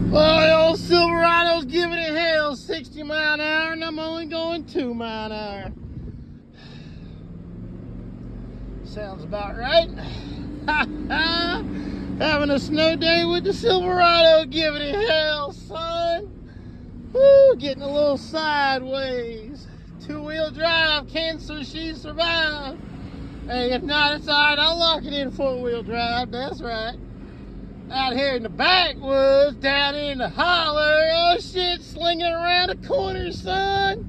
Well, the old Silverado's giving it hell, 60 mile an hour, and I'm only going 2 mile an hour. Sounds about right. Having a snow day with the Silverado, giving it hell, son. Woo, getting a little sideways. 2-wheel drive, can she survive? Hey, if not, it's all right. I'll lock it in 4-wheel drive. That's right. Out here in the backwoods, down in the holler. Oh shit, slinging around the corner, son.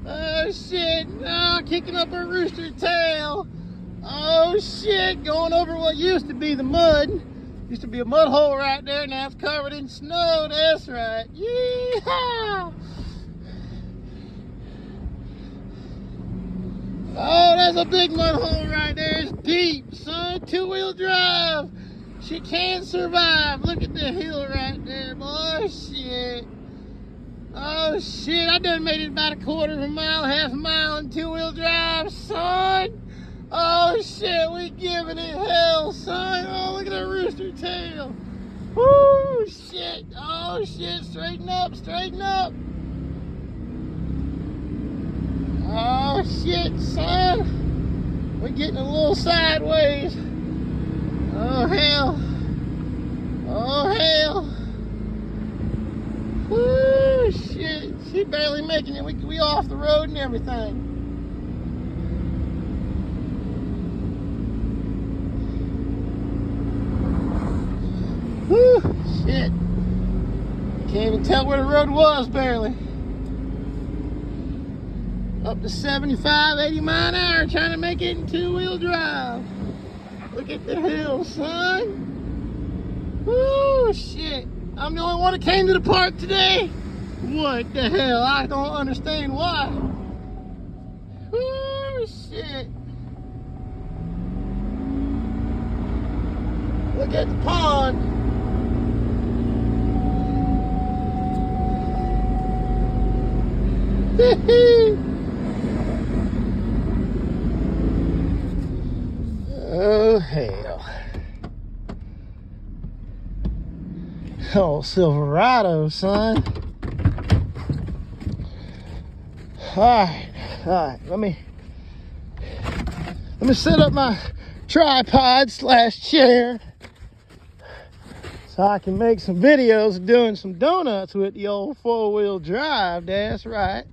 Oh shit, oh, kicking up a rooster tail. Oh shit, going over what used to be the mud. Used to be a mud hole right there, now it's covered in snow. That's right. Yeehaw! Oh, that's a big mud hole right there. It's deep, son. 2-wheel drive. She can survive. Look at the hill right there, boy. Shit. Oh, shit. I done made it about a quarter of a mile, half a mile in 2-wheel drive, son. Oh, shit. We giving it hell, son. Oh, look at that rooster tail. Woo, shit. Oh, shit. Straighten up, straighten up. Oh, shit, son. We're getting a little sideways. Oh, hell. Oh, hell. Woo, shit. She barely making it. We off the road and everything. Woo, shit. Can't even tell where the road was, barely. Up to 75, 80 mile an hour, trying to make it in 2-wheel drive. Look at the hill, son. Woo, shit. I'm the only one that came to the park today. What the hell? I don't understand why. Woo, shit. Look at the pond. Oh, hell. Oh, Silverado, son. All right. Let me set up my tripod / chair so I can make some videos of doing some donuts with the old 4-wheel drive. That's right.